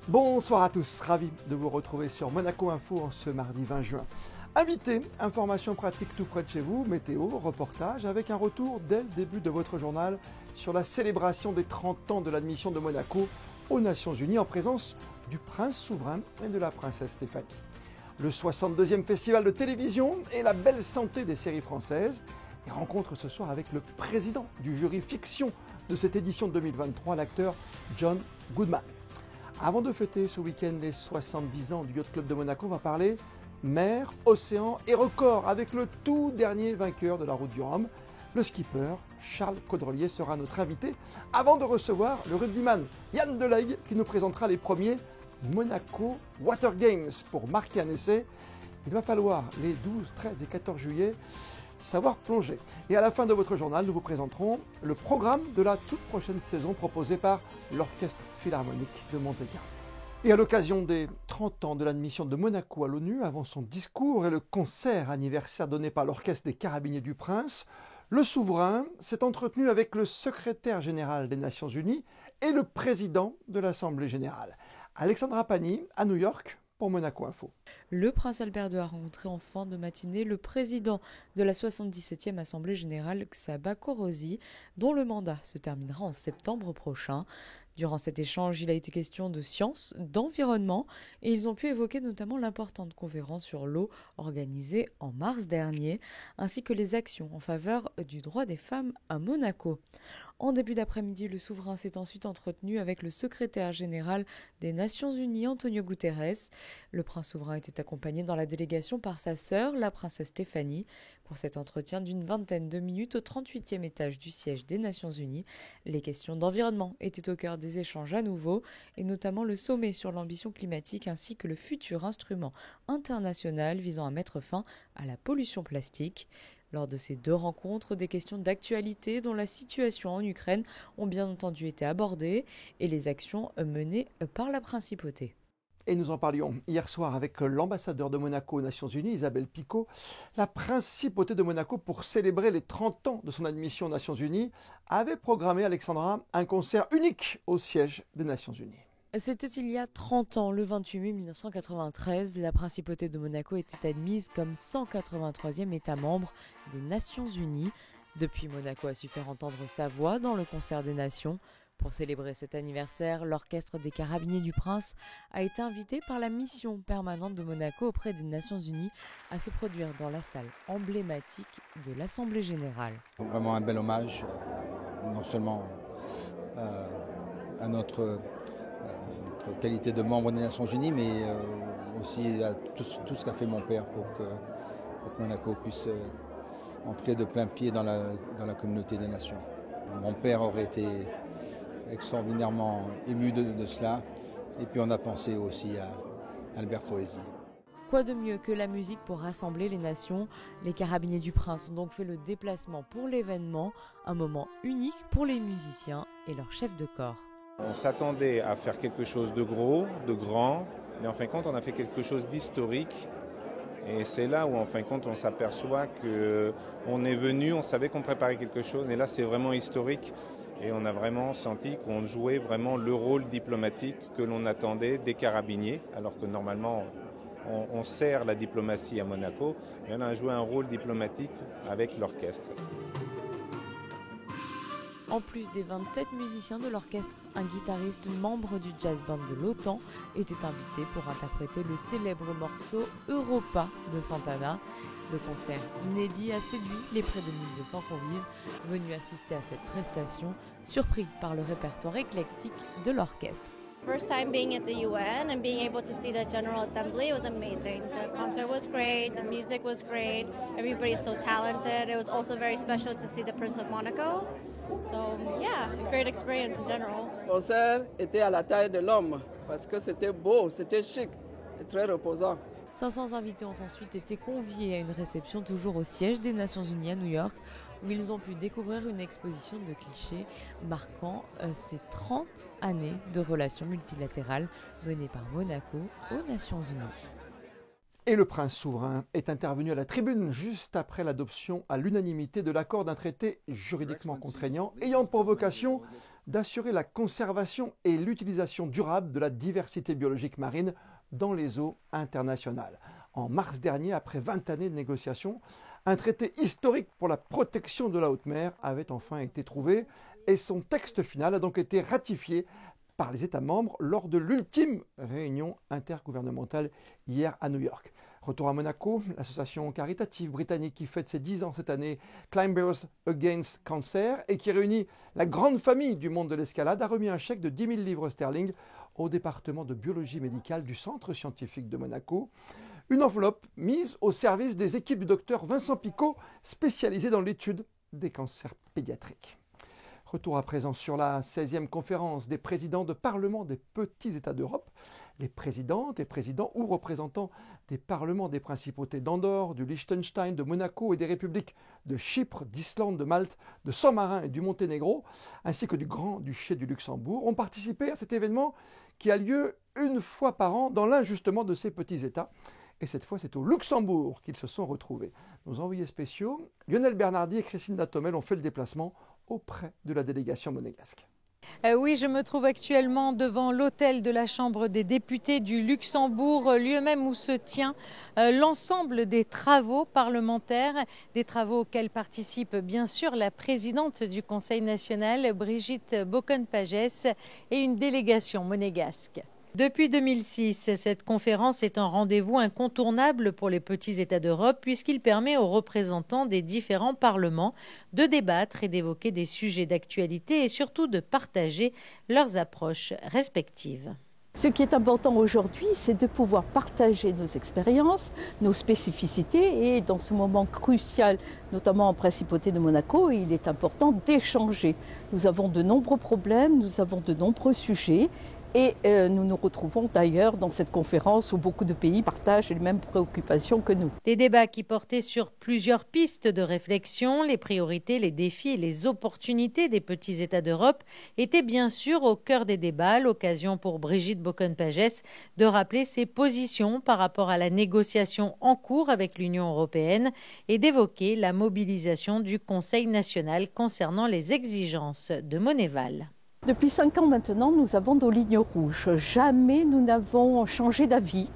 Bonsoir à tous, ravi de vous retrouver sur Monaco Info en ce mardi 20 juin. Invité, informations pratiques tout près de chez vous, météo, reportage, avec un retour dès le début de votre journal sur la célébration des 30 ans de l'admission de Monaco aux Nations Unies en présence du prince souverain et de la princesse Stéphanie. Le 62e festival de télévision et la belle santé des séries françaises. Et rencontre ce soir avec le président du jury fiction de cette édition 2023, l'acteur John Goodman. Avant de fêter ce week-end les 70 ans du Yacht Club de Monaco, on va parler mer, océan et record avec le tout dernier vainqueur de la Route du Rhum. Le skipper Charles Caudrelier sera notre invité avant de recevoir le rugbyman Yann Delegue qui nous présentera les premiers Monaco Water Games pour marquer un essai. Il va falloir les 12, 13 et 14 juillet savoir plonger. Et à la fin de votre journal, nous vous présenterons le programme de la toute prochaine saison proposé par l'Orchestre Philharmonique de Monte-Carlo. Et à l'occasion des 30 ans de l'admission de Monaco à l'ONU, avant son discours et le concert anniversaire donné par l'Orchestre des Carabiniers du Prince, le souverain s'est entretenu avec le secrétaire général des Nations Unies et le président de l'Assemblée générale. Alexandra Pani, à New York, pour Monaco Info. Le prince Albert II a rencontré en fin de matinée le président de la 77e Assemblée générale, Csaba Kőrösi, dont le mandat se terminera en septembre prochain. Durant cet échange, il a été question de science, d'environnement et ils ont pu évoquer notamment l'importante conférence sur l'eau organisée en mars dernier, ainsi que les actions en faveur du droit des femmes à Monaco. En début d'après-midi, le souverain s'est ensuite entretenu avec le secrétaire général des Nations Unies, Antonio Guterres. Le prince souverain était accompagné dans la délégation par sa sœur, la princesse Stéphanie. Pour cet entretien d'une vingtaine de minutes au 38e étage du siège des Nations Unies, les questions d'environnement étaient au cœur des échanges à nouveau, et notamment le sommet sur l'ambition climatique ainsi que le futur instrument international visant à mettre fin à la pollution plastique. Lors de ces deux rencontres, des questions d'actualité dont la situation en Ukraine ont bien entendu été abordées et les actions menées par la principauté. Et nous en parlions hier soir avec l'ambassadeur de Monaco aux Nations Unies, Isabelle Picot. La principauté de Monaco, pour célébrer les 30 ans de son admission aux Nations Unies, avait programmé, Alexandra, un concert unique au siège des Nations Unies. C'était il y a 30 ans, le 28 mai 1993, la principauté de Monaco était admise comme 183e État membre des Nations Unies. Depuis, Monaco a su faire entendre sa voix dans le concert des nations. Pour célébrer cet anniversaire, l'Orchestre des Carabiniers du Prince a été invité par la mission permanente de Monaco auprès des Nations Unies à se produire dans la salle emblématique de l'Assemblée générale. Vraiment un bel hommage, non seulement à notre qualité de membre des Nations Unies, mais aussi à tout ce qu'a fait mon père pour que Monaco puisse entrer de plein pied dans la communauté des nations. Mon père aurait été extraordinairement ému de cela, et puis on a pensé aussi à Albert Kőrösi. Quoi de mieux que la musique pour rassembler les nations? Les Carabiniers du Prince ont donc fait le déplacement pour l'événement, un moment unique pour les musiciens et leur chef de corps. On s'attendait à faire quelque chose de gros, de grand, mais en fin de compte, on a fait quelque chose d'historique. Et c'est là où, en fin de compte, on s'aperçoit qu'on est venu, on savait qu'on préparait quelque chose, et là, c'est vraiment historique. Et on a vraiment senti qu'on jouait vraiment le rôle diplomatique que l'on attendait des carabiniers, alors que normalement, on sert la diplomatie à Monaco, mais on a joué un rôle diplomatique avec l'orchestre. En plus des 27 musiciens de l'orchestre, un guitariste membre du jazz band de l'OTAN était invité pour interpréter le célèbre morceau Europa de Santana. Le concert inédit a séduit les près de 1200 convives venus assister à cette prestation, surpris par le répertoire éclectique de l'orchestre. First time being at the UN and being able to see the General Assembly was amazing. The concert was great, the music was great, everybody is so talented. It was also very special to see the Prince of Monaco. So yeah, a great experience in general. Le concert était à la taille de l'homme parce que c'était beau, c'était chic et très reposant. 500 invités ont ensuite été conviés à une réception toujours au siège des Nations Unies à New York, où ils ont pu découvrir une exposition de clichés marquant ces 30 années de relations multilatérales menées par Monaco aux Nations Unies. Et le prince souverain est intervenu à la tribune juste après l'adoption à l'unanimité de l'accord d'un traité juridiquement contraignant ayant pour vocation d'assurer la conservation et l'utilisation durable de la diversité biologique marine dans les eaux internationales. En mars dernier, après 20 années de négociations, un traité historique pour la protection de la haute mer avait enfin été trouvé et son texte final a donc été ratifié par les États membres lors de l'ultime réunion intergouvernementale hier à New York. Retour à Monaco, l'association caritative britannique qui fête ses 10 ans cette année, Climbers Against Cancer, et qui réunit la grande famille du monde de l'escalade, a remis un chèque de 10 000 livres sterling au département de biologie médicale du Centre scientifique de Monaco. Une enveloppe mise au service des équipes du docteur Vincent Picot, spécialisé dans l'étude des cancers pédiatriques. Retour à présent sur la 16e conférence des présidents de parlement des petits États d'Europe. Les présidentes et présidents ou représentants des parlements des principautés d'Andorre, du Liechtenstein, de Monaco et des républiques de Chypre, d'Islande, de Malte, de San-Marin et du Monténégro, ainsi que du Grand-Duché du Luxembourg, ont participé à cet événement qui a lieu une fois par an dans l'un justement de ces petits États. Et cette fois, c'est au Luxembourg qu'ils se sont retrouvés. Nos envoyés spéciaux, Lionel Bernardi et Christine Datomel, ont fait le déplacement auprès de la délégation monégasque. Oui, je me trouve actuellement devant l'hôtel de la Chambre des députés du Luxembourg, lieu même où se tient l'ensemble des travaux parlementaires, des travaux auxquels participe bien sûr la présidente du Conseil national, Brigitte Bocken-Pagès, et une délégation monégasque. Depuis 2006, cette conférence est un rendez-vous incontournable pour les petits États d'Europe puisqu'il permet aux représentants des différents parlements de débattre et d'évoquer des sujets d'actualité et surtout de partager leurs approches respectives. Ce qui est important aujourd'hui, c'est de pouvoir partager nos expériences, nos spécificités et dans ce moment crucial, notamment en Principauté de Monaco, il est important d'échanger. Nous avons de nombreux problèmes, nous avons de nombreux sujets. Et nous nous retrouvons d'ailleurs dans cette conférence où beaucoup de pays partagent les mêmes préoccupations que nous. Des débats qui portaient sur plusieurs pistes de réflexion, les priorités, les défis et les opportunités des petits États d'Europe étaient bien sûr au cœur des débats, l'occasion pour Brigitte Bocken-Pagès de rappeler ses positions par rapport à la négociation en cours avec l'Union européenne et d'évoquer la mobilisation du Conseil national concernant les exigences de Monneval. Depuis 5 ans maintenant, nous avons nos lignes rouges. Jamais nous n'avons changé d'avis.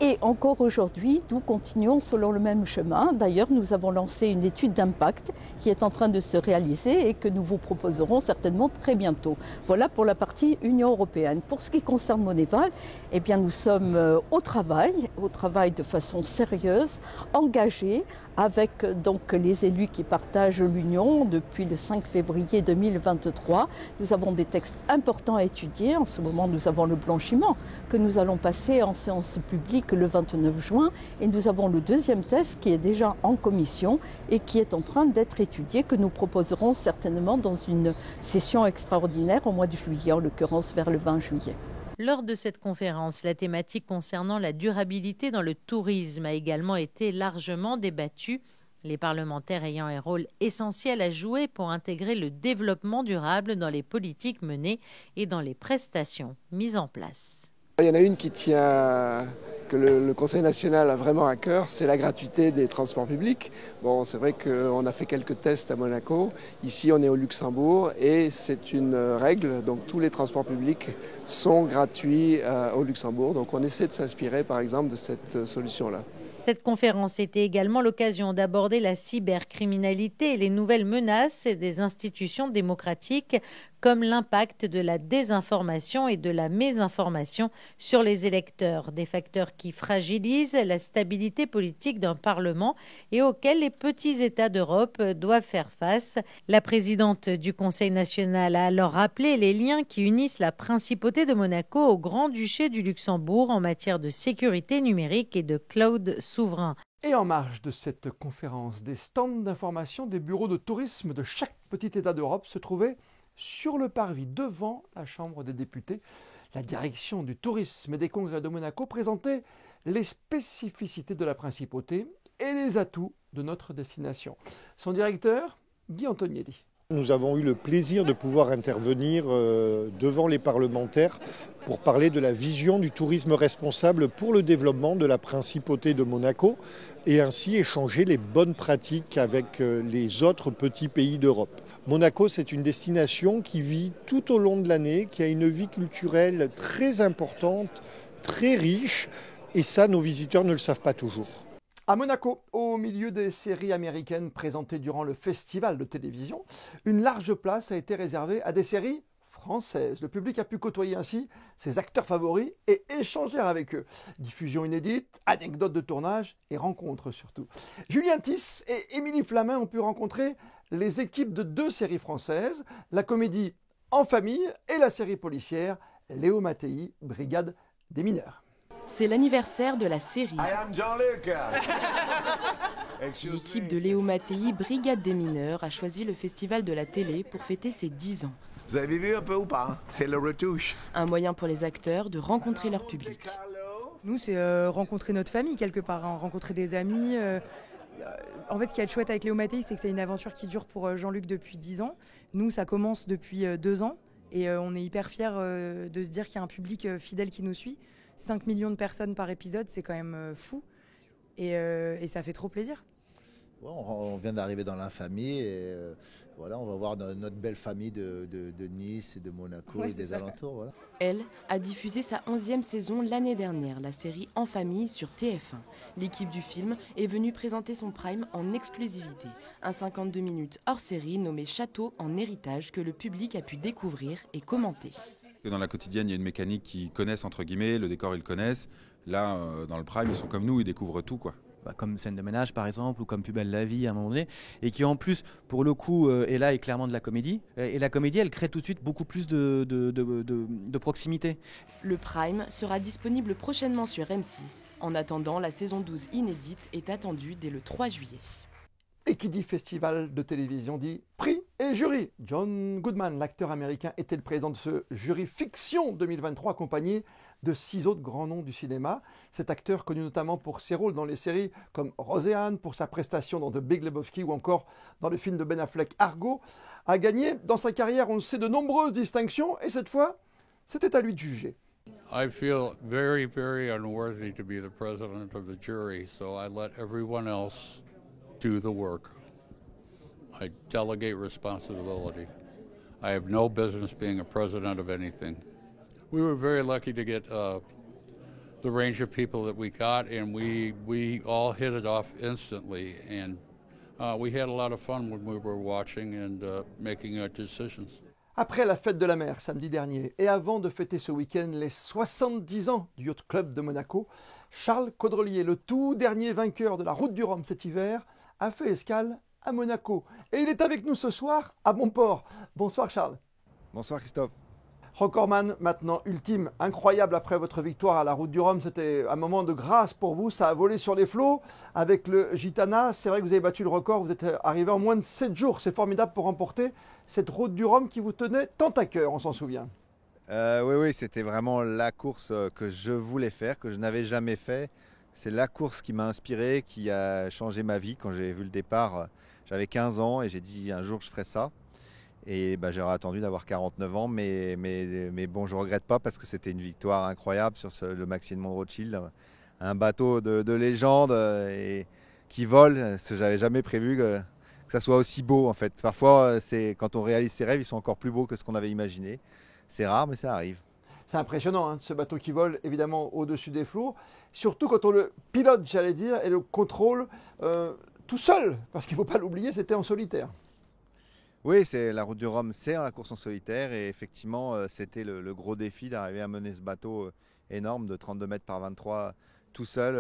Et encore aujourd'hui, nous continuons selon le même chemin. D'ailleurs, nous avons lancé une étude d'impact qui est en train de se réaliser et que nous vous proposerons certainement très bientôt. Voilà pour la partie Union européenne. Pour ce qui concerne Monneval, eh bien, nous sommes au travail de façon sérieuse, engagés, avec donc les élus qui partagent l'Union depuis le 5 février 2023. Nous avons des textes importants à étudier. En ce moment, nous avons le blanchiment que nous allons passer en séance publique le 29 juin. Et nous avons le deuxième test qui est déjà en commission et qui est en train d'être étudié, que nous proposerons certainement dans une session extraordinaire au mois de juillet, en l'occurrence vers le 20 juillet. Lors de cette conférence, la thématique concernant la durabilité dans le tourisme a également été largement débattue, les parlementaires ayant un rôle essentiel à jouer pour intégrer le développement durable dans les politiques menées et dans les prestations mises en place. Il y en a une qui tient, que le Conseil national a vraiment à cœur, c'est la gratuité des transports publics. Bon, c'est vrai qu'on a fait quelques tests à Monaco. Ici, on est au Luxembourg et c'est une règle. Donc, tous les transports publics sont gratuits au Luxembourg. Donc, on essaie de s'inspirer, par exemple, de cette solution-là. Cette conférence était également l'occasion d'aborder la cybercriminalité et les nouvelles menaces des institutions démocratiques, comme l'impact de la désinformation et de la mésinformation sur les électeurs, des facteurs qui fragilisent la stabilité politique d'un Parlement et auxquels les petits États d'Europe doivent faire face. La présidente du Conseil national a alors rappelé les liens qui unissent la Principauté de Monaco au Grand-Duché du Luxembourg en matière de sécurité numérique et de cloud souverain. Et en marge de cette conférence, des stands d'information des bureaux de tourisme de chaque petit État d'Europe se trouvaient sur le parvis devant la Chambre des députés. La direction du tourisme et des congrès de Monaco présentait les spécificités de la principauté et les atouts de notre destination. Son directeur, Guy Antonielli. Nous avons eu le plaisir de pouvoir intervenir devant les parlementaires pour parler de la vision du tourisme responsable pour le développement de la principauté de Monaco et ainsi échanger les bonnes pratiques avec les autres petits pays d'Europe. Monaco, c'est une destination qui vit tout au long de l'année, qui a une vie culturelle très importante, très riche, et ça, nos visiteurs ne le savent pas toujours. À Monaco, au milieu des séries américaines présentées durant le festival de télévision, une large place a été réservée à des séries françaises. Le public a pu côtoyer ainsi ses acteurs favoris et échanger avec eux. Diffusion inédite, anecdotes de tournage et rencontres surtout. Julien Tiss et Émilie Flamin ont pu rencontrer les équipes de 2 séries françaises, la comédie En famille et la série policière Léo Mattei, Brigade des mineurs. C'est l'anniversaire de la série. L'équipe de Léo Mattei, Brigade des mineurs, a choisi le festival de la télé pour fêter ses 10 ans. Vous avez vu un peu ou pas? C'est le retouche. Un moyen pour les acteurs de rencontrer leur public. Nous, c'est rencontrer notre famille quelque part, hein, rencontrer des amis. En fait, ce qui est chouette avec Léo Mattei, c'est que c'est une aventure qui dure pour Jean-Luc depuis 10 ans. Nous, ça commence depuis 2 ans et on est hyper fiers de se dire qu'il y a un public fidèle qui nous suit. 5 millions de personnes par épisode, c'est quand même fou et ça fait trop plaisir. Bon, on vient d'arriver dans l'infamie et voilà, on va voir notre belle famille de Nice et de Monaco et des alentours. Voilà. Elle a diffusé sa 11e saison l'année dernière, la série En famille sur TF1. L'équipe du film est venue présenter son prime en exclusivité. Un 52 minutes hors série nommé Château en héritage que le public a pu découvrir et commenter. Dans la quotidienne, il y a une mécanique qu'ils connaissent, entre guillemets, le décor ils le connaissent. Là, dans le prime, ils sont comme nous, ils découvrent tout, quoi. Comme Scène de ménage par exemple, ou comme Plus belle la vie à un moment donné, et qui en plus, pour le coup, est là et clairement de la comédie. Et la comédie, elle crée tout de suite beaucoup plus de proximité. Le prime sera disponible prochainement sur M6. En attendant, la saison 12 inédite est attendue dès le 3 juillet. Et qui dit festival de télévision dit prix et jury. John Goodman, l'acteur américain, était le président de ce jury fiction 2023, accompagné de 6 autres grands noms du cinéma. Cet acteur, connu notamment pour ses rôles dans les séries comme Roseanne, pour sa prestation dans The Big Lebowski ou encore dans le film de Ben Affleck Argo, a gagné dans sa carrière, on le sait, de nombreuses distinctions et cette fois, c'était à lui de juger. I feel very, very unworthy to be the president of the jury, so I let everyone else do the work. I delegate responsibility. I have no business being a president of anything. We were very lucky to get the range of people that we got, and we all hit it off instantly. And we had a lot of fun when we were watching and making our decisions. Après la fête de la mer samedi dernier et avant de fêter ce week-end les 70 ans du Yacht Club de Monaco, Charles Caudrelier, le tout dernier vainqueur de la Route du Rhum cet hiver, a fait escale à Monaco. Et il est avec nous ce soir à Bonport. Bonsoir Charles. Bonsoir Christophe. Recordman maintenant ultime, incroyable après votre victoire à la Route du Rhum, c'était un moment de grâce pour vous, ça a volé sur les flots avec le Gitana, c'est vrai que vous avez battu le record, vous êtes arrivé en moins de 7 jours, c'est formidable pour remporter cette Route du Rhum qui vous tenait tant à cœur, on s'en souvient. Oui, c'était vraiment la course que je voulais faire, que je n'avais jamais fait. C'est la course qui m'a inspiré, qui a changé ma vie. Quand j'ai vu le départ, j'avais 15 ans et j'ai dit un jour je ferai ça. Et j'aurais attendu d'avoir 49 ans, mais bon, je ne regrette pas parce que c'était une victoire incroyable sur le Maxime de Rothschild. Un bateau de légende et qui vole, je n'avais jamais prévu que ça soit aussi beau en fait. Parfois, quand on réalise ses rêves, ils sont encore plus beaux que ce qu'on avait imaginé. C'est rare, mais ça arrive. C'est impressionnant, hein, ce bateau qui vole évidemment au-dessus des flots, surtout quand on le pilote, j'allais dire, et le contrôle tout seul, parce qu'il ne faut pas l'oublier, c'était en solitaire. Oui, la Route du Rhum, c'est la course en solitaire et effectivement, c'était le gros défi d'arriver à mener ce bateau énorme de 32 mètres par 23 tout seul.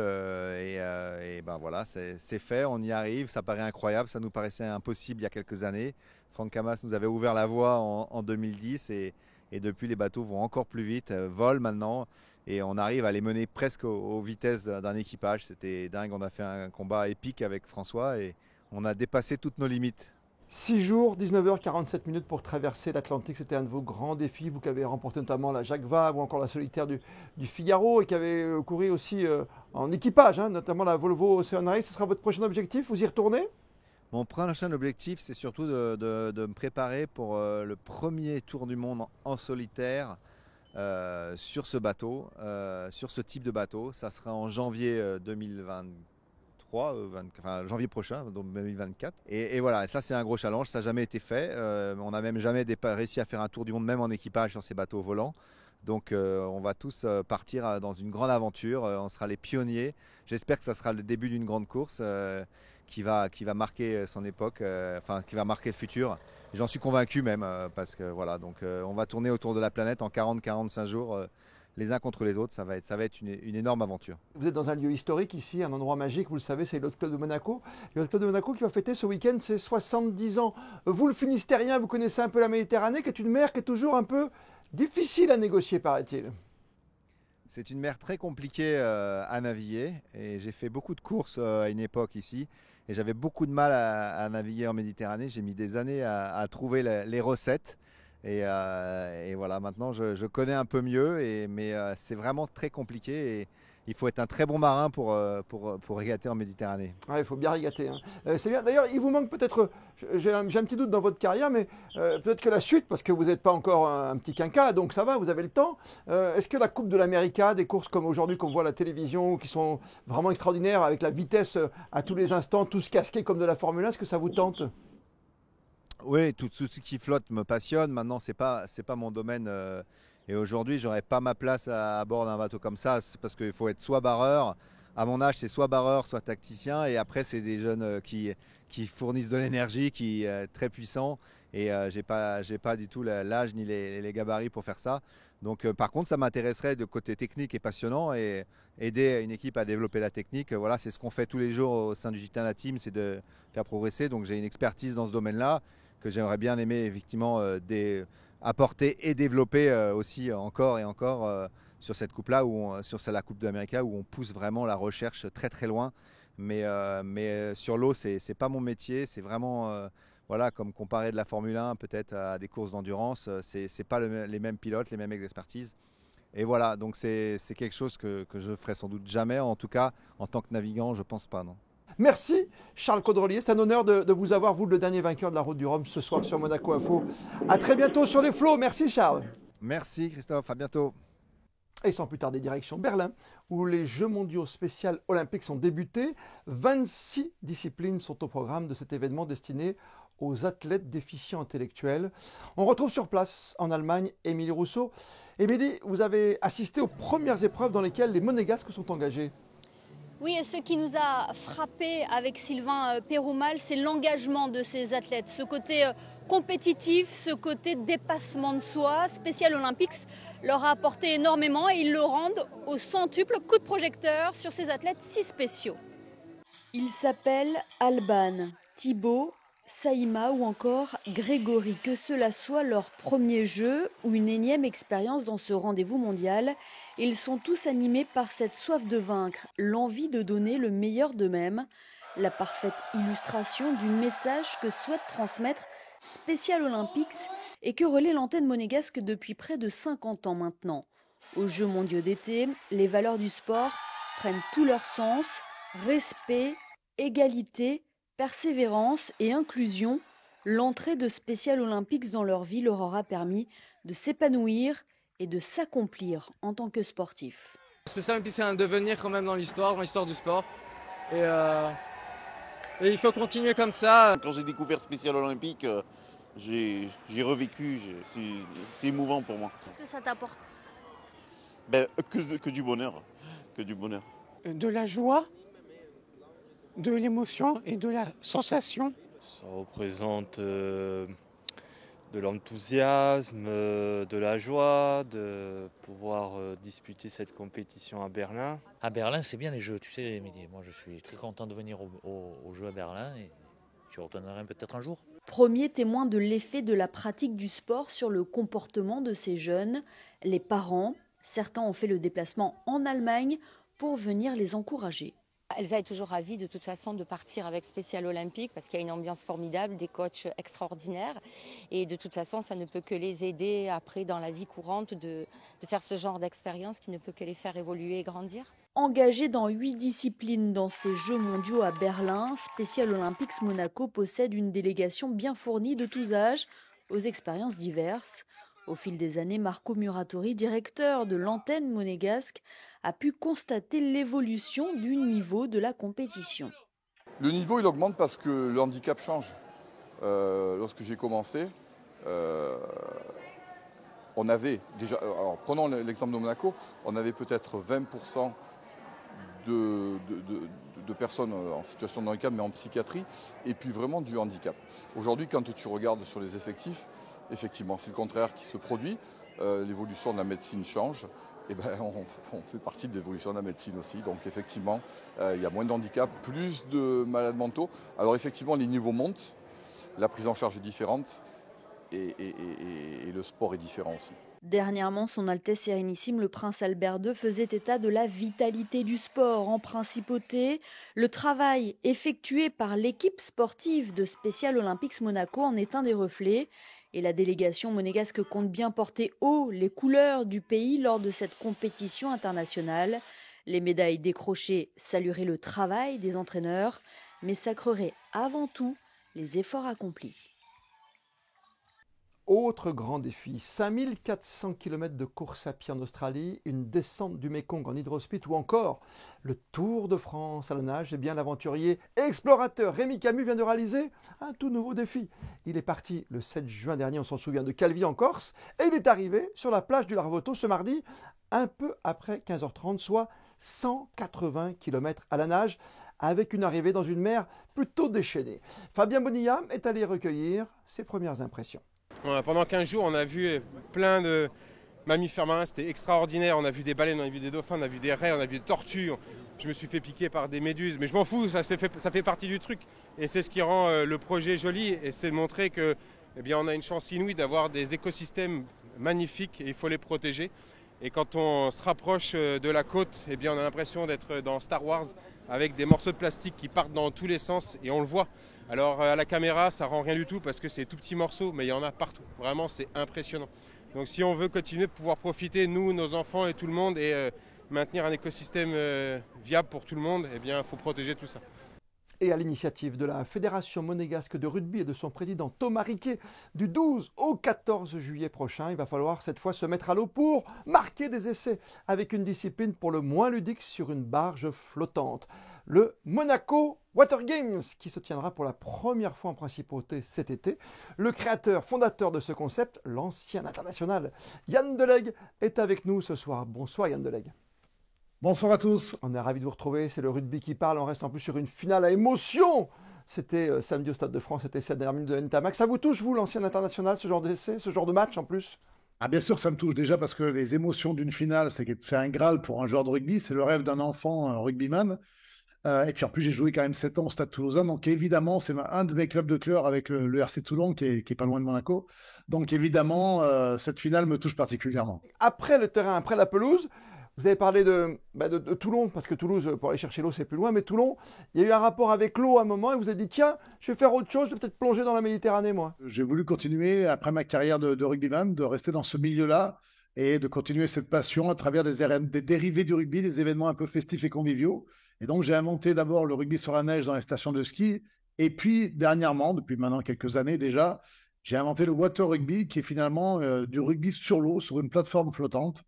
Et voilà, c'est fait, on y arrive, ça paraît incroyable, ça nous paraissait impossible il y a quelques années. Franck Camas nous avait ouvert la voie en 2010 et depuis les bateaux vont encore plus vite, volent maintenant et on arrive à les mener presque aux vitesses d'un équipage. C'était dingue, on a fait un combat épique avec François et on a dépassé toutes nos limites. 6 jours, 19h47 pour traverser l'Atlantique, c'était un de vos grands défis, vous qui avez remporté notamment la Jacques Vabre ou encore la solitaire du Figaro et qui avez couru aussi en équipage, hein, notamment la Volvo Ocean Race. Ce sera votre prochain objectif, vous y retournez ? Mon prochain objectif, c'est surtout de me préparer pour le premier tour du monde en solitaire sur ce bateau, sur ce type de bateau. Ça sera en janvier 2023, janvier prochain, donc 2024. Et voilà, ça c'est un gros challenge, ça n'a jamais été fait. On n'a même jamais réussi à faire un tour du monde, même en équipage sur ces bateaux volants. Donc on va tous partir dans une grande aventure, on sera les pionniers. J'espère que ça sera le début d'une grande course qui va marquer son époque, qui va marquer le futur. J'en suis convaincu même, parce que voilà, donc on va tourner autour de la planète en 40-45 jours, les uns contre les autres, ça va être une énorme aventure. Vous êtes dans un lieu historique ici, un endroit magique, vous le savez, c'est le Yacht Club de Monaco. Le Yacht Club de Monaco qui va fêter ce week-end ses 70 ans. Vous, le Finistérien, vous connaissez un peu la Méditerranée, qui est une mer qui est toujours un peu difficile à négocier, paraît-il. C'est une mer très compliquée à naviguer et j'ai fait beaucoup de courses à une époque ici et j'avais beaucoup de mal à naviguer en Méditerranée. J'ai mis des années à trouver les recettes et voilà, maintenant je connais un peu mieux, mais c'est vraiment très compliqué et il faut être un très bon marin pour régater en Méditerranée. Ouais, il faut bien régater. Hein. C'est bien. D'ailleurs, il vous manque peut-être, j'ai un petit doute dans votre carrière, mais peut-être que la suite, parce que vous n'êtes pas encore un petit quinquat, donc ça va, vous avez le temps. Est-ce que la Coupe de l'América, des courses comme aujourd'hui qu'on voit à la télévision, qui sont vraiment extraordinaires, avec la vitesse à tous les instants, tous casqués comme de la Formule 1, est-ce que ça vous tente ? Oui, tout ce qui flotte me passionne. Maintenant, c'est pas mon domaine. Et aujourd'hui, j'aurais pas ma place à bord d'un bateau comme ça, parce qu'il faut être soit barreur. À mon âge, c'est soit barreur, soit tacticien. Et après, c'est des jeunes qui fournissent de l'énergie, qui est très puissant. Et j'ai pas du tout l'âge ni les gabarits pour faire ça. Donc, par contre, ça m'intéresserait de côté technique et passionnant et aider une équipe à développer la technique. Voilà, c'est ce qu'on fait tous les jours au sein du Gitana Team, c'est de faire progresser. Donc, j'ai une expertise dans ce domaine-là que j'aimerais bien aimer effectivement apporter et développer aussi encore et encore sur cette coupe-là, sur la Coupe d'Amérique où on pousse vraiment la recherche très très loin. Mais sur l'eau, c'est pas mon métier, c'est vraiment voilà, comme comparer de la Formule 1 peut-être à des courses d'endurance, c'est pas les mêmes pilotes, les mêmes expertises. Et voilà, donc c'est quelque chose que je ferai sans doute jamais, en tout cas en tant que navigant, je pense pas, non. Merci Charles Caudrelier, c'est un honneur de vous avoir, vous le dernier vainqueur de la Route du Rhum ce soir sur Monaco Info. À très bientôt sur les flots, merci Charles. Merci Christophe, à bientôt. Et sans plus tarder, direction Berlin, où les Jeux mondiaux spéciaux olympiques sont débutés. 26 disciplines sont au programme de cet événement destiné aux athlètes déficients intellectuels. On retrouve sur place, en Allemagne, Émilie Rousseau. Émilie, vous avez assisté aux premières épreuves dans lesquelles les Monégasques sont engagés. Oui, et ce qui nous a frappé avec Sylvain Péroumal, c'est l'engagement de ces athlètes. Ce côté compétitif, ce côté dépassement de soi, Special Olympics leur a apporté énormément et ils le rendent au centuple coup de projecteur sur ces athlètes si spéciaux. Ils s'appellent Alban, Thibaut, Saïma ou encore Grégory. Que cela soit leur premier jeu ou une énième expérience dans ce rendez-vous mondial, ils sont tous animés par cette soif de vaincre, l'envie de donner le meilleur d'eux-mêmes, la parfaite illustration du message que souhaite transmettre Special Olympics et que relaie l'antenne monégasque depuis près de 50 ans maintenant. Aux Jeux mondiaux d'été, les valeurs du sport prennent tout leur sens, respect, égalité, persévérance et inclusion. L'entrée de Special Olympics dans leur vie leur aura permis de s'épanouir et de s'accomplir en tant que sportifs. Special Olympics, c'est un devenir quand même dans l'histoire du sport. Et il faut continuer comme ça. Quand j'ai découvert Special Olympics, j'ai revécu, c'est émouvant pour moi. Qu'est-ce que ça t'apporte ? Que du bonheur, De la joie, de l'émotion et de la sensation. Ça représente de l'enthousiasme, de la joie, de pouvoir disputer cette compétition à Berlin. À Berlin, c'est bien les Jeux, tu sais, Mehdi. Moi, je suis très content de venir aux Jeux à Berlin et je retournerai peut-être un jour. Premier témoin de l'effet de la pratique du sport sur le comportement de ces jeunes, les parents. Certains ont fait le déplacement en Allemagne pour venir les encourager. Elsa est toujours ravie de toute façon de partir avec Special Olympique parce qu'il y a une ambiance formidable, des coachs extraordinaires et de toute façon ça ne peut que les aider après dans la vie courante de faire ce genre d'expérience qui ne peut que les faire évoluer et grandir. Engagé dans 8 disciplines dans ces Jeux mondiaux à Berlin, Special Olympics Monaco possède une délégation bien fournie de tous âges aux expériences diverses. Au fil des années, Marco Muratori, directeur de l'antenne monégasque, a pu constater l'évolution du niveau de la compétition. Le niveau, il augmente parce que le handicap change. Lorsque j'ai commencé, on avait déjà, alors prenons l'exemple de Monaco, on avait peut-être 20% de personnes en situation de handicap, mais en psychiatrie, et puis vraiment du handicap. Aujourd'hui, quand tu regardes sur les effectifs, effectivement, c'est le contraire qui se produit. L'évolution de la médecine change. Et ben, on fait partie de l'évolution de la médecine aussi. Donc effectivement, il y a moins de handicap, plus de malades mentaux. Alors effectivement, les niveaux montent, la prise en charge est différente et le sport est différent aussi. Dernièrement, son Altesse Sérénissime, le Prince Albert II, faisait état de la vitalité du sport en principauté. Le travail effectué par l'équipe sportive de Special Olympics Monaco en est un des reflets. Et la délégation monégasque compte bien porter haut les couleurs du pays lors de cette compétition internationale. Les médailles décrochées salueraient le travail des entraîneurs, mais sacreraient avant tout les efforts accomplis. Autre grand défi, 5400 km de course à pied en Australie, une descente du Mékong en hydrospeed ou encore le Tour de France à la nage. Eh bien, l'aventurier explorateur Rémi Camus vient de réaliser un tout nouveau défi. Il est parti le 7 juin dernier, on s'en souvient, de Calvi en Corse et il est arrivé sur la plage du Larvoto ce mardi, un peu après 15h30, soit 180 km à la nage, avec une arrivée dans une mer plutôt déchaînée. Fabien Bonilla est allé recueillir ses premières impressions. Pendant 15 jours, on a vu plein de mammifères marins, c'était extraordinaire. On a vu des baleines, on a vu des dauphins, on a vu des raies, on a vu des tortues. Je me suis fait piquer par des méduses, mais je m'en fous, ça fait partie du truc. Et c'est ce qui rend le projet joli, et c'est de montrer que, eh bien, on a une chance inouïe d'avoir des écosystèmes magnifiques et il faut les protéger. Et quand on se rapproche de la côte, eh bien, on a l'impression d'être dans Star Wars avec des morceaux de plastique qui partent dans tous les sens et on le voit. Alors à la caméra, ça rend rien du tout parce que c'est tout petits morceaux, mais il y en a partout. Vraiment, c'est impressionnant. Donc si on veut continuer de pouvoir profiter, nous, nos enfants et tout le monde, et maintenir un écosystème viable pour tout le monde, eh bien, il faut protéger tout ça. Et à l'initiative de la Fédération monégasque de rugby et de son président Thomas Riquet, du 12 au 14 juillet prochain, il va falloir cette fois se mettre à l'eau pour marquer des essais avec une discipline pour le moins ludique sur une barge flottante. Le Monaco Water Games, qui se tiendra pour la première fois en principauté cet été. Le créateur, fondateur de ce concept, l'ancien international Yann Delegue, est avec nous ce soir. Bonsoir Yann Delegue. Bonsoir à tous. On est ravis de vous retrouver, c'est le rugby qui parle, on reste en plus sur une finale à émotion. C'était samedi au Stade de France, c'était cette dernière minute de Ntamak. Ça vous touche, vous, l'ancien international, ce genre d'essai, ce genre de match en plus? Ah bien sûr, ça me touche déjà parce que les émotions d'une finale, c'est un Graal pour un joueur de rugby, c'est le rêve d'un enfant, un rugbyman. Et puis en plus, j'ai joué quand même 7 ans au Stade Toulousain, donc évidemment, c'est un de mes clubs de cœur avec le RC Toulon qui est pas loin de Monaco. Donc évidemment, cette finale me touche particulièrement. Après le terrain, après la pelouse, vous avez parlé de Toulon, parce que Toulouse, pour aller chercher l'eau, c'est plus loin, mais Toulon, il y a eu un rapport avec l'eau à un moment, et vous avez dit, tiens, je vais faire autre chose, je vais peut-être plonger dans la Méditerranée, moi. J'ai voulu continuer, après ma carrière de rugbyman, de rester dans ce milieu-là, et de continuer cette passion à travers des dérivés du rugby, des événements un peu festifs et conviviaux. Et donc, j'ai inventé d'abord le rugby sur la neige dans les stations de ski, et puis, dernièrement, depuis maintenant quelques années déjà, j'ai inventé le water rugby, qui est finalement du rugby sur l'eau, sur une plateforme flottante.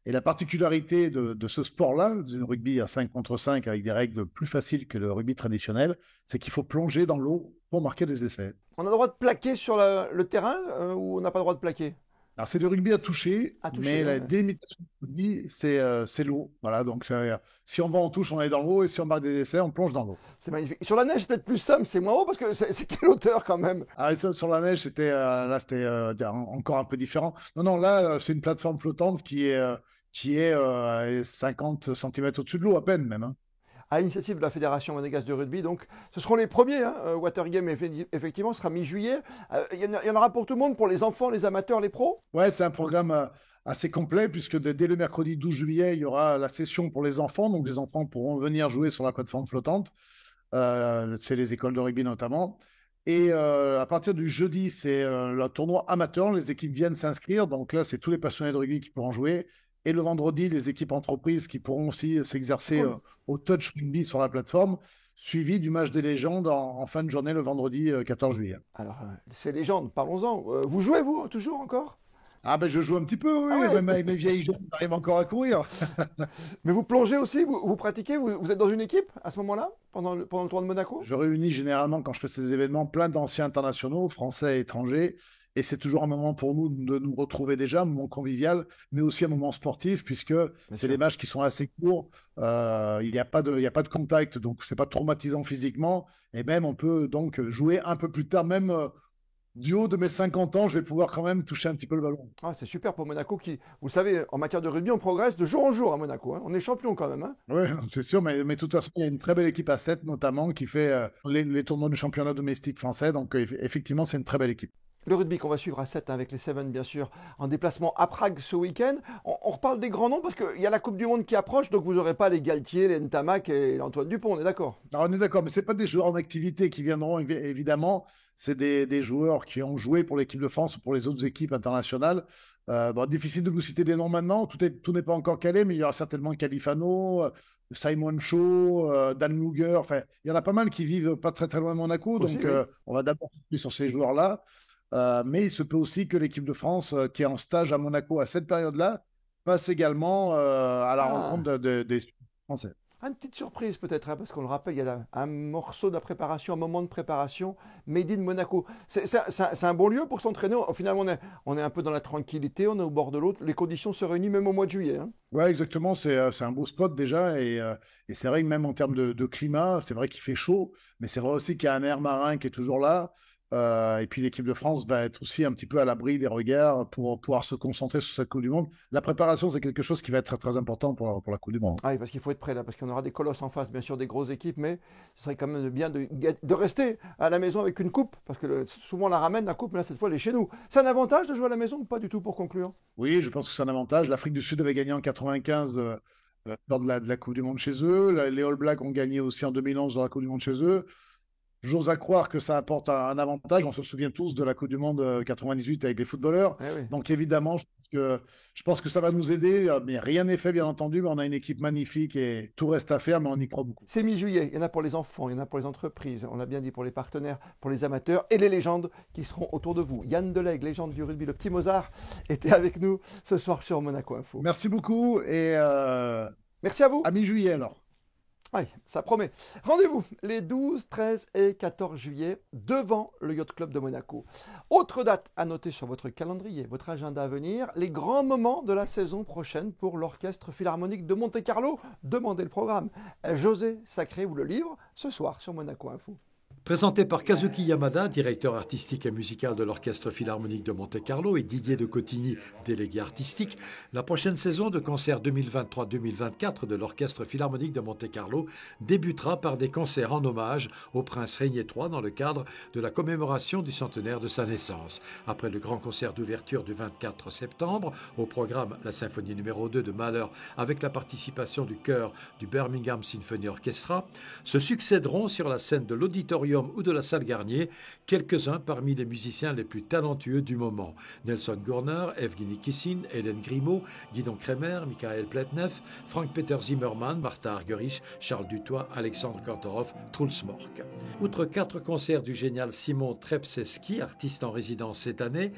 Et la particularité de ce sport-là, du rugby à 5 contre 5 avec des règles plus faciles que le rugby traditionnel, c'est qu'il faut plonger dans l'eau pour marquer des essais. On a le droit de plaquer sur le terrain ou on n'a pas le droit de plaquer? Alors c'est du rugby à toucher, mais la délimitation du rugby, c'est l'eau. Voilà, donc si on va en touche, on est dans l'eau, et si on marque des essais, on plonge dans l'eau. C'est magnifique. Sur la neige, c'est peut-être plus simple, c'est moins haut, parce que c'est quelle hauteur quand même? Ah, sur la neige, c'était encore un peu différent. Non, là, c'est une plateforme flottante qui est 50 cm au-dessus de l'eau, à peine même. Hein. À l'initiative de la Fédération monégasque de rugby, donc ce seront les premiers. Water Game, effectivement, sera mi-juillet. Il y en aura pour tout le monde, pour les enfants, les amateurs, les pros? Ouais, c'est un programme assez complet, puisque dès le mercredi 12 juillet, il y aura la session pour les enfants. Donc, les enfants pourront venir jouer sur la plateforme flottante. C'est les écoles de rugby notamment. Et à partir du jeudi, c'est le tournoi amateur. Les équipes viennent s'inscrire. Donc là, c'est tous les passionnés de rugby qui pourront jouer. Et le vendredi, les équipes entreprises qui pourront aussi s'exercer au touch rugby sur la plateforme, suivi du match des légendes en fin de journée le vendredi 14 juillet. Alors, ces légendes, parlons-en. Vous jouez, vous, toujours encore? Ah ben je joue un petit peu, oui. Ah ouais. Même avec mes vieilles jambes, j'arrive encore à courir. Mais vous plongez aussi, vous pratiquez, vous êtes dans une équipe à ce moment-là, pendant le tour de Monaco? Je réunis généralement, quand je fais ces événements, plein d'anciens internationaux, français et étrangers. Et c'est toujours un moment pour nous de nous retrouver déjà, un moment convivial, mais aussi un moment sportif, puisque c'est des matchs qui sont assez courts. Il n'y a pas de contact, donc c'est pas traumatisant physiquement. Et même, on peut donc jouer un peu plus tard, même du haut de mes 50 ans, je vais pouvoir quand même toucher un petit peu le ballon. Ah, c'est super pour Monaco qui, vous le savez, en matière de rugby, on progresse de jour en jour à Monaco. Hein. On est champion quand même. Hein. Oui, c'est sûr, mais de toute façon, il y a une très belle équipe à 7 notamment qui fait les tournois du championnat domestique français. Donc effectivement, c'est une très belle équipe. Le rugby qu'on va suivre à 7 avec les Seven, bien sûr, en déplacement à Prague ce week-end. On reparle des grands noms parce qu'il y a la Coupe du Monde qui approche, donc vous n'aurez pas les Galtier, les Ntamak et l'Antoine Dupont, on est d'accord? On est d'accord, mais ce n'est pas des joueurs en activité qui viendront, évidemment. C'est des joueurs qui ont joué pour l'équipe de France ou pour les autres équipes internationales. Difficile de vous citer des noms maintenant, tout n'est pas encore calé, mais il y aura certainement Califano, Simon Shaw, Dan Luger, enfin, il y en a pas mal qui vivent pas très très loin de Monaco, aussi, donc oui. On va d'abord parler sur ces joueurs-là. Mais il se peut aussi que l'équipe de France, qui est en stage à Monaco à cette période-là, passe également à la rencontre des Français. Une petite surprise peut-être, hein, parce qu'on le rappelle, il y a un morceau de préparation, un moment de préparation made in Monaco. C'est un bon lieu pour s'entraîner. Finalement, on est un peu dans la tranquillité, on est au bord de l'eau. Les conditions se réunissent même au mois de juillet. Hein. Oui, exactement. C'est un beau spot déjà. Et c'est vrai que même en termes de climat, c'est vrai qu'il fait chaud. Mais c'est vrai aussi qu'il y a un air marin qui est toujours là. Et puis l'équipe de France va être aussi un petit peu à l'abri des regards pour pouvoir se concentrer sur cette Coupe du Monde. La préparation, c'est quelque chose qui va être très, très important pour la Coupe du Monde. Ah oui, parce qu'il faut être prêt là, parce qu'on aura des colosses en face, bien sûr, des grosses équipes, mais ce serait quand même bien de rester à la maison avec une coupe, parce que souvent on la ramène, la coupe, mais là, cette fois, elle est chez nous. C'est un avantage de jouer à la maison ou pas du tout pour conclure? Oui, je pense que c'est un avantage. L'Afrique du Sud avait gagné en 95 lors de la Coupe du Monde chez eux. Les All Blacks ont gagné aussi en 2011 dans la Coupe du Monde chez eux. J'ose à croire que ça apporte un avantage. On se souvient tous de la Coupe du Monde 98 avec les footballeurs. Eh oui. Donc évidemment, je pense que ça va nous aider. Mais rien n'est fait, bien entendu. Mais on a une équipe magnifique et tout reste à faire, mais on y croit beaucoup. C'est mi-juillet. Il y en a pour les enfants, il y en a pour les entreprises. On l'a bien dit, pour les partenaires, pour les amateurs et les légendes qui seront autour de vous. Yann Delegue, légende du rugby, le petit Mozart, était avec nous ce soir sur Monaco Info. Merci beaucoup et merci à vous. À mi-juillet alors. Oui, ça promet. Rendez-vous les 12, 13 et 14 juillet devant le Yacht Club de Monaco. Autre date à noter sur votre calendrier, votre agenda à venir, les grands moments de la saison prochaine pour l'Orchestre Philharmonique de Monte-Carlo. Demandez le programme. José Sacré vous le livre ce soir sur Monaco Info. Présenté par Kazuki Yamada, directeur artistique et musical de l'Orchestre Philharmonique de Monte-Carlo, et Didier de Cotigny, délégué artistique, la prochaine saison de concerts 2023-2024 de l'Orchestre Philharmonique de Monte-Carlo débutera par des concerts en hommage au prince Régnier III dans le cadre de la commémoration du centenaire de sa naissance. Après le grand concert d'ouverture du 24 septembre, au programme la symphonie numéro 2 de Mahler avec la participation du chœur du Birmingham Symphony Orchestra, se succéderont sur la scène de l'auditorium ou de la salle Garnier, quelques-uns parmi les musiciens les plus talentueux du moment. Nelson Gurner, Evgeny Kissin, Hélène Grimaud, Guidon Kremer, Michael Pletnev, Frank-Peter Zimmermann, Martha Argerich, Charles Dutoit, Alexandre Kantorov, Truls Mork. Outre 4 concerts du génial Simon Trepseski, artiste en résidence cette année,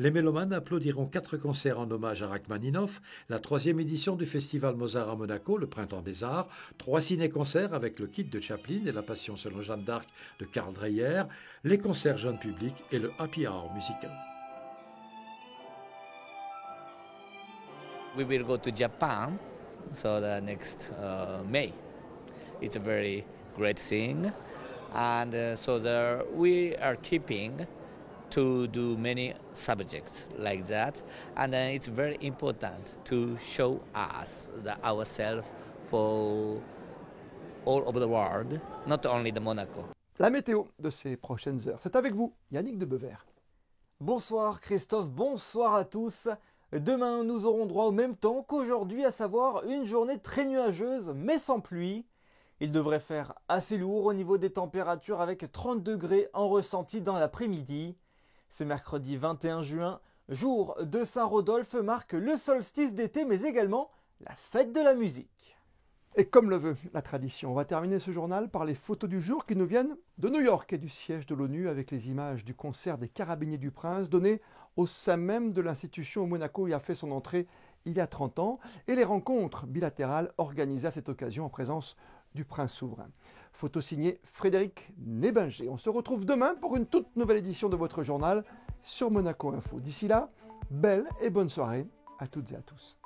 les mélomanes applaudiront 4 concerts en hommage à Rachmaninoff, la 3e édition du Festival Mozart à Monaco, le Printemps des Arts, 3 ciné-concerts avec le Kid de Chaplin et la Passion selon Jeanne d'Arc de Karl Dreyer, les concerts jeunes publics et le Happy Hour musical. We will go to Japan, so the next May. It's a very great thing, and so we are keeping to do many subjects like that, and then it's very important to show us ourselves for all over the world, not only the Monaco. La météo de ces prochaines heures, c'est avec vous, Yannick de Bever. Bonsoir Christophe, bonsoir à tous. Demain, nous aurons droit au même temps qu'aujourd'hui, à savoir une journée très nuageuse mais sans pluie. Il devrait faire assez lourd au niveau des températures avec 30 degrés en ressenti dans l'après-midi. Ce mercredi 21 juin, jour de Saint-Rodolphe, marque le solstice d'été mais également la fête de la musique. Et comme le veut la tradition, on va terminer ce journal par les photos du jour qui nous viennent de New York et du siège de l'ONU avec les images du concert des Carabiniers du Prince donné au sein même de l'institution où Monaco y a fait son entrée il y a 30 ans et les rencontres bilatérales organisées à cette occasion en présence du prince souverain. Photo signée Frédéric Nébinger. On se retrouve demain pour une toute nouvelle édition de votre journal sur Monaco Info. D'ici là, belle et bonne soirée à toutes et à tous.